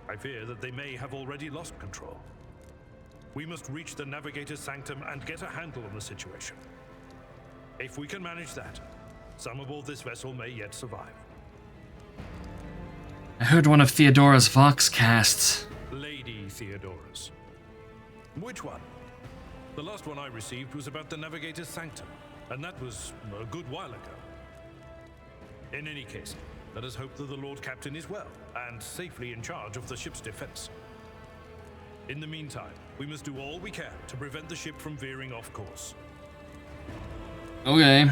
I fear that they may have already lost control. We must reach the navigator's sanctum and get a handle on the situation. If we can manage that, some aboard this vessel may yet survive. I heard one of Theodora's voxcasts. Lady Theodora's. Which one? The last one I received was about the navigator's sanctum, and that was a good while ago. In any case, let us hope that the Lord Captain is well and safely in charge of the ship's defense. In the meantime, we must do all we can to prevent the ship from veering off course. Okay.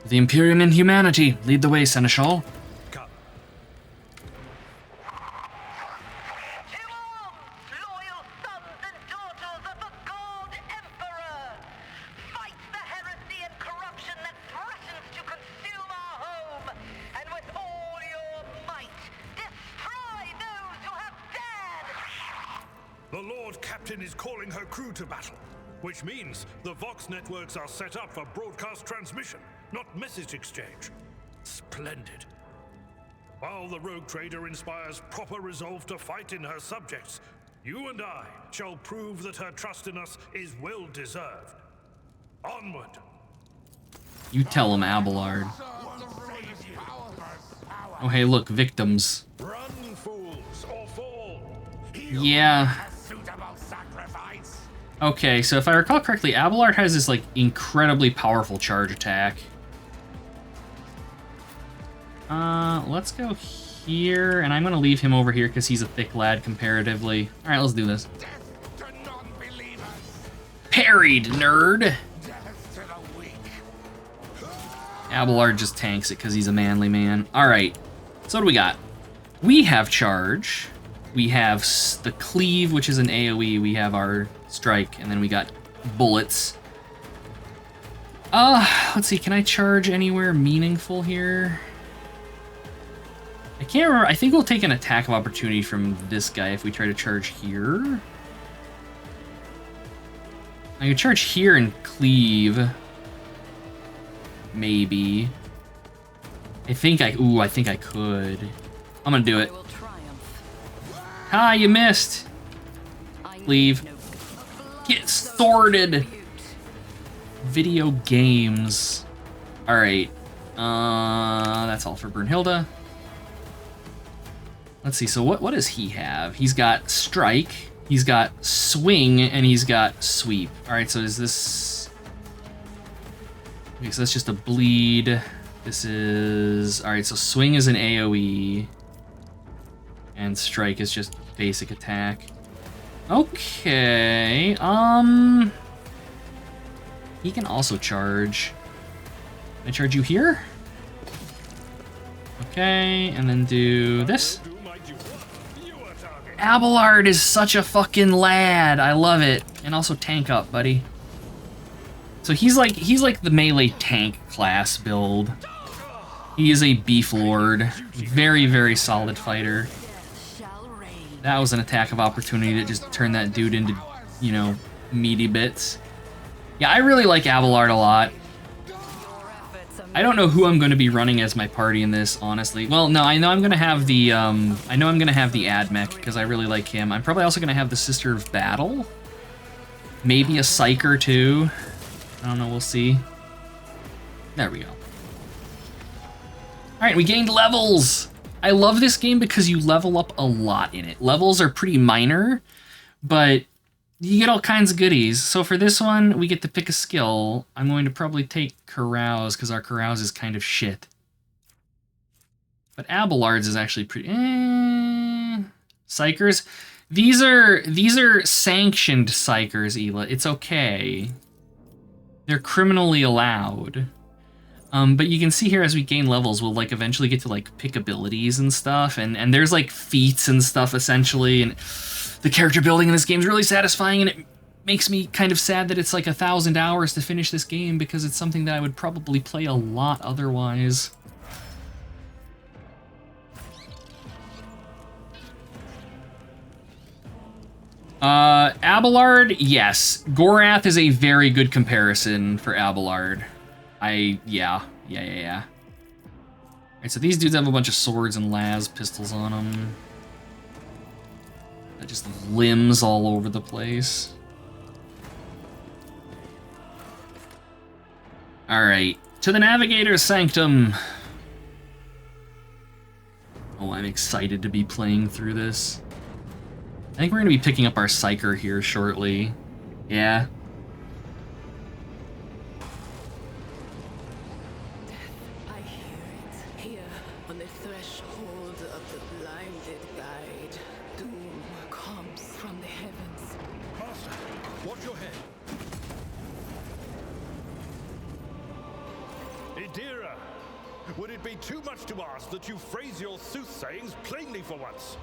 The Imperium and humanity. Lead the way, Seneschal. Come. Loyal sons and daughters of the God Emperor! Fight the heresy and corruption that threatens to consume our home! And with all your might, destroy those who have dared! The Lord Captain is calling her crew to battle, which means the Vox networks are set up for broadcast transmission, not message exchange. Splendid. While the rogue trader inspires proper resolve to fight in her subjects, you and I shall prove that her trust in us is well deserved. Onward. You tell him, Abelard. Oh, hey, look, victims. Run, fools, or fall. Yeah. Okay, so if I recall correctly, Abelard has this, like, incredibly powerful charge attack. Let's go here, and I'm gonna leave him over here because he's a thick lad comparatively. All right, let's do this. Parried, nerd! Abelard just tanks it because he's a manly man. All right, so what do we got? We have charge. We have the cleave, which is an AoE. We have our strike, and then we got bullets. Let's see, can I charge anywhere meaningful here? I can't remember. I think we'll take an attack of opportunity from this guy if we try to charge here. I could charge here and cleave. Maybe. I think I could. I'm gonna do it. Ha, you missed. Leave. Get sorted. Video games. All right. That's all for Brunhilde. Let's see. So what does he have? He's got strike. He's got swing, and he's got sweep. All right. So is this? Okay, so that's just a bleed. This is all right. So swing is an AOE, and strike is just basic attack. Okay. He can also charge. Can I charge you here? Okay, and then do this. Abelard is such a fucking lad. I love it. And also tank up, buddy. So he's like the melee tank class build. He is a beef lord. Very, very solid fighter. That was an attack of opportunity that just turned that dude into, you know, meaty bits. Yeah, I really like Abelard a lot. I don't know who I'm going to be running as my party in this, honestly. Well, no, I know I'm going to have the Admech because I really like him. I'm probably also going to have the Sister of Battle. Maybe a Psyker too. I don't know, we'll see. There we go. All right, we gained levels. I love this game because you level up a lot in it. Levels are pretty minor, but you get all kinds of goodies. So for this one, we get to pick a skill. I'm going to probably take Carouse because our Carouse is kind of shit. But Abelard's is actually pretty. Psychers. These are sanctioned Psychers, Ela. It's okay. They're criminally allowed. But you can see here as we gain levels, we'll like eventually get to like pick abilities and stuff, and there's like feats and stuff essentially, and the character building in this game is really satisfying, and it makes me kind of sad that it's like 1,000 hours to finish this game because it's something that I would probably play a lot otherwise. Abelard, yes. Gorath is a very good comparison for Abelard. Yeah. Alright, so these dudes have a bunch of swords and las pistols on them. That just limbs all over the place. Alright, to the Navigator's Sanctum. Oh, I'm excited to be playing through this. I think we're going to be picking up our Psyker here shortly. Yeah. Would it be too much to ask that you phrase your soothsayings plainly for once?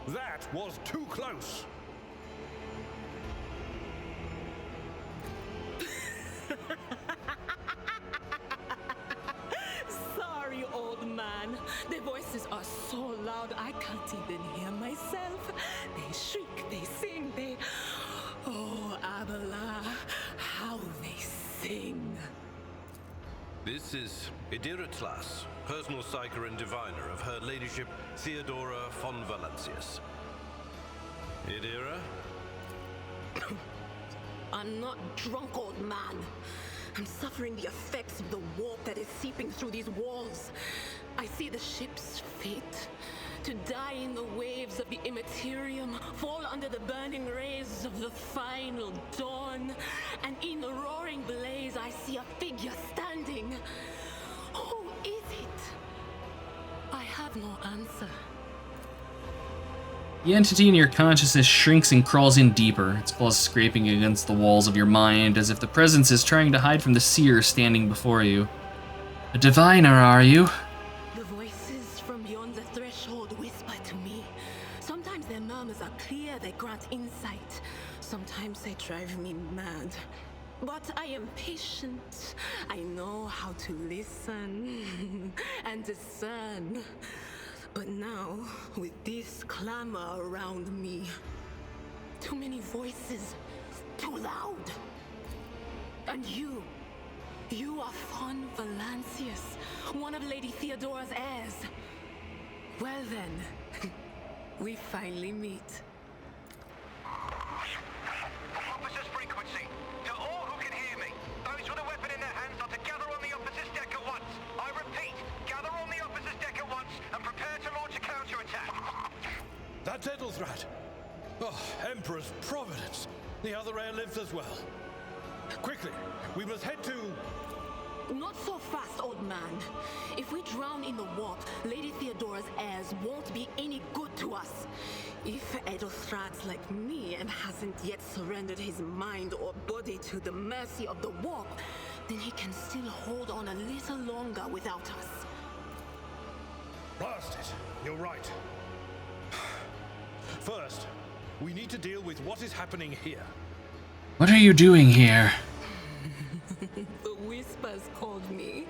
That was too close. Sorry, old man. Their voices are so loud I can't even hear myself. They shriek, they sing, they... Oh, Abelard, how they sing. This is Idira Tlas, personal psyker and diviner of Her Ladyship Theodora von Valancius. Idira? I'm not drunk, old man. I'm suffering the effects of the warp that is seeping through these walls. I see the ship's fate. To die in the waves of the immaterium, fall under the burning rays of the final dawn. And in the roaring blaze, I see a figure standing. Who is it? I have no answer. The entity in your consciousness shrinks and crawls in deeper, its claws scraping against the walls of your mind, as if the presence is trying to hide from the seer standing before you. A diviner, are you? The voices from beyond the threshold whisper to me. Sometimes their murmurs are clear, they grant insight. Sometimes they drive me mad. But I am patient. I know how to listen and discern. But now, with this clamor around me, too many voices, too loud. And you are von Valancius, one of Lady Theodora's heirs. Well then, we finally meet. Officers That's Edelthrat. Oh, Emperor's Providence. The other heir lives as well. Quickly, we must head to... Not so fast, old man. If we drown in the warp, Lady Theodora's heirs won't be any good to us. If Edelthrat's like me and hasn't yet surrendered his mind or body to the mercy of the warp, then he can still hold on a little longer without us. Blast it. You're right. First, we need to deal with what is happening here. What are you doing here? The whispers called me.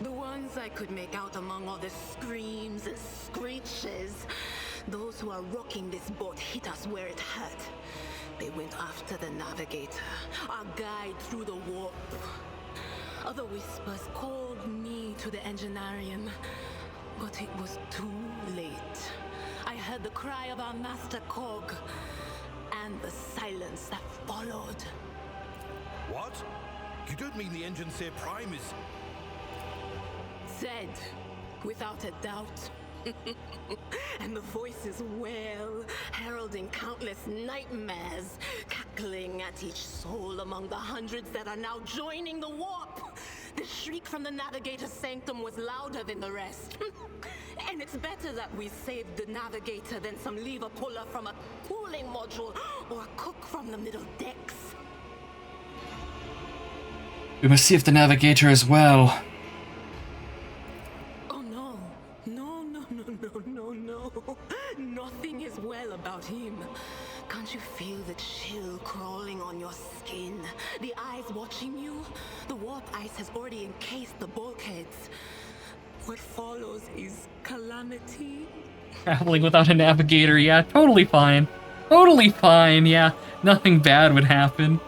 The ones I could make out among all the screams and screeches. Those who are rocking this boat hit us where it hurt. They went after the navigator, our guide through the warp. Other whispers called me to the enginarium, but it was too late. I heard the cry of our master Cog, and the silence that followed. What? You don't mean the Engine Seer Prime is... Said, without a doubt. And the voices wail, heralding countless nightmares, cackling at each soul among the hundreds that are now joining the warp. The shriek from the Navigator's sanctum was louder than the rest. And it's better that we saved the Navigator than some lever puller from a cooling module or a cook from the middle decks. We must see if the Navigator is well. Oh no. No. Nothing is well about him. Can't you feel the chill crawling on your skin? The eyes watching you? The warp ice has already encased the bulkheads. What follows is calamity. Traveling without a navigator, yeah, totally fine. Totally fine, yeah. Nothing bad would happen.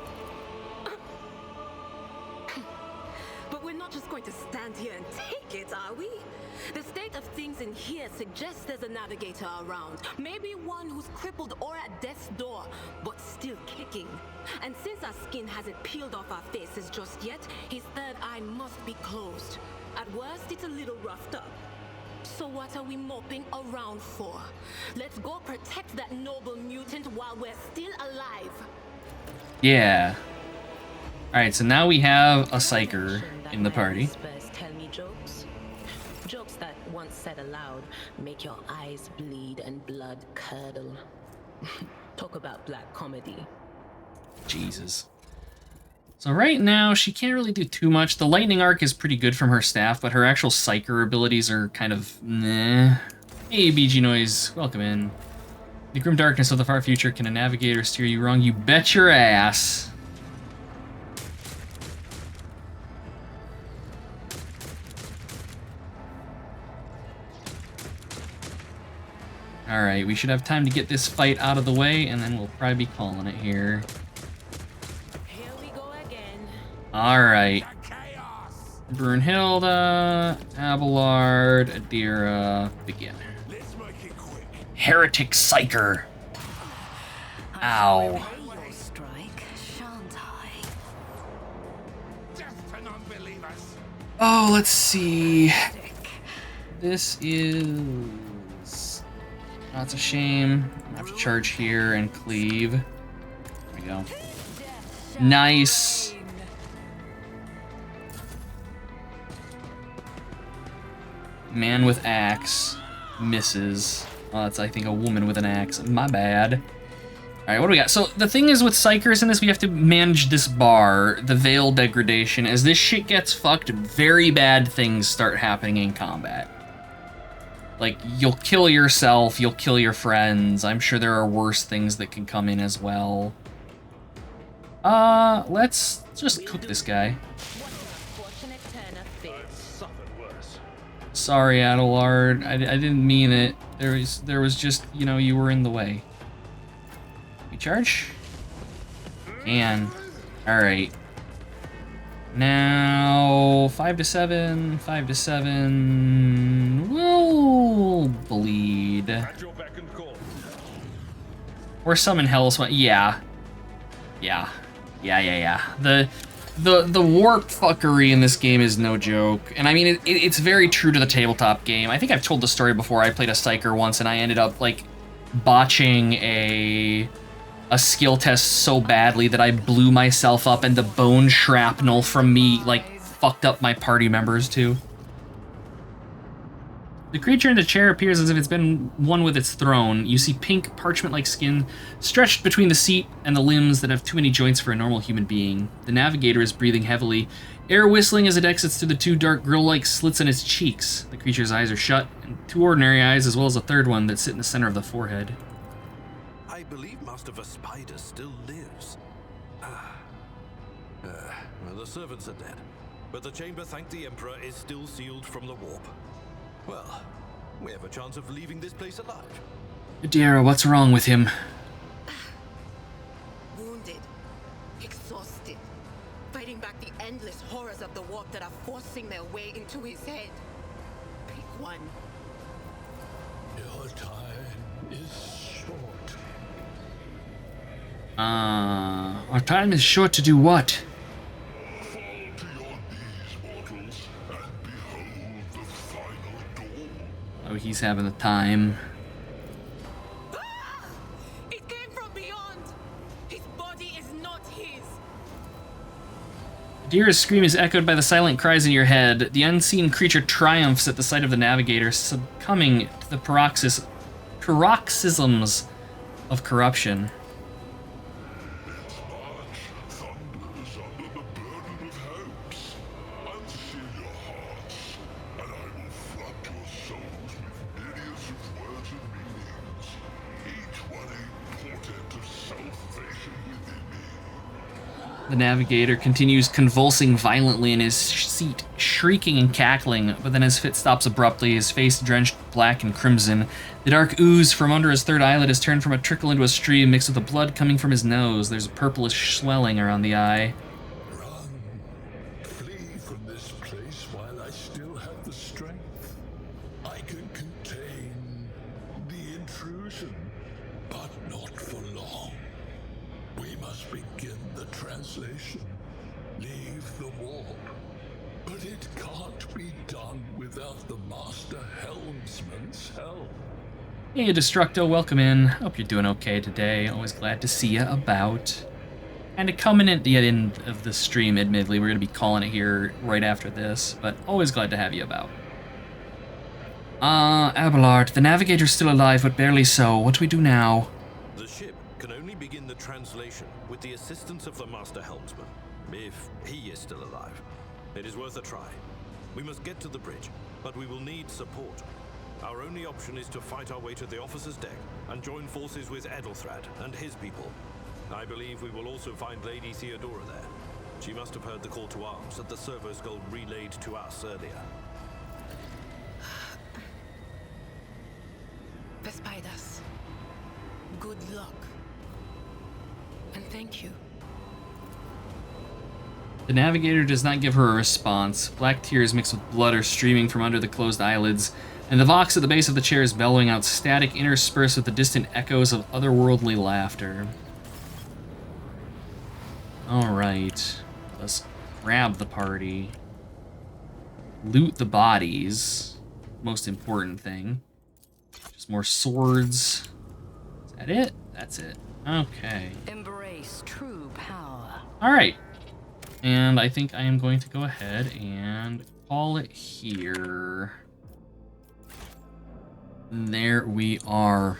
But we're not just going to stand here and take it, are we? The state of things in here suggests there's a navigator around. Maybe one who's crippled or at death's door, but still kicking. And since our skin hasn't peeled off our faces just yet, his third eye must be closed. At worst, it's a little roughed up. So what are we moping around for? Let's go protect that noble mutant while we're still alive. Yeah. Alright, so now we have a psyker in the party. Tell me jokes. Jokes that once said aloud make your eyes bleed and blood curdle. Talk about black comedy. Jesus. So right now, she can't really do too much. The lightning arc is pretty good from her staff, but her actual psyker abilities are kind of meh. Hey, BG Noise, welcome in. The grim darkness of the far future, can a navigator steer you wrong? You bet your ass. Alright, we should have time to get this fight out of the way, and then we'll probably be calling it here. Alright. Brunhilde, Abelard, Adira, begin. Heretic Psyker. Ow. Oh, let's see. This is... That's a shame. I have to charge here and cleave. There we go. Nice. Man with axe. Misses. Oh, that's, I think, a woman with an axe. My bad. Alright, what do we got? So, the thing is with Psychers in this, we have to manage this bar, the Veil degradation. As this shit gets fucked, very bad things start happening in combat. Like, you'll kill yourself, you'll kill your friends. I'm sure there are worse things that can come in as well. Let's just cook this guy. Sorry, Adelard. I didn't mean it. There was just, you know, you were in the way. We charge? And alright. Now 5 to 7, 5 to 7. We'll bleed. Or summon Hell's Yeah. The warp fuckery in this game is no joke. And I mean, it's very true to the tabletop game. I think I've told the story before. I played a Psyker once and I ended up, like, botching a skill test so badly that I blew myself up and the bone shrapnel from me, like, fucked up my party members too. The creature in the chair appears as if it's been one with its throne. You see pink, parchment-like skin stretched between the seat and the limbs that have too many joints for a normal human being. The navigator is breathing heavily, air whistling as it exits through the two dark grill-like slits in its cheeks. The creature's eyes are shut, and two ordinary eyes, as well as a third one that sit in the center of the forehead. I believe Master Spider still lives. Well, the servants are dead, but the chamber, thank the Emperor, is still sealed from the warp. Well, we have a chance of leaving this place alive. Adira, what's wrong with him? Wounded, exhausted, fighting back the endless horrors of the warp that are forcing their way into his head. Pick one. Your time is short. Our time is short to do what? Oh, he's having the time. It came from beyond. His body is not his. Adira's scream is echoed by the silent cries in your head. The unseen creature triumphs at the sight of the navigator, succumbing to the paroxysms of corruption. The navigator continues convulsing violently in his seat, shrieking and cackling, but then his fit stops abruptly, his face drenched black and crimson. The dark ooze from under his third eyelid has turned from a trickle into a stream mixed with the blood coming from his nose. There's a purplish swelling around the eye. Flee from this place while I still have the strength. I can contain the intrusion, but not for long. We must begin the translation. Leave the warp. But it can't be done without the Master Helmsman's help. Hey, Destructo, welcome in. Hope you're doing okay today. Always glad to see you about. And coming at the end of the stream, admittedly, we're going to be calling it here right after this, but always glad to have you about. Abelard, the navigator's still alive, but barely so. What do we do now? The ship can only begin the translation with the assistance of the Master Helmsman, if he is still alive. It is worth a try. We must get to the bridge, but we will need support. Our only option is to fight our way to the officer's deck and join forces with Edelthrad and his people. I believe we will also find Lady Theodora there. She must have heard the call to arms that the servo skull relayed to us earlier. The spiders. Good luck. And thank you. The navigator does not give her a response. Black tears mixed with blood are streaming from under the closed eyelids, and the vox at the base of the chair is bellowing out static interspersed with the distant echoes of otherworldly laughter. Alright, let's grab the party. Loot the bodies. Most important thing. Just more swords. Is that it? That's it. Okay. Embrace true power. Alright. And I think I am going to go ahead and call it here. There we are.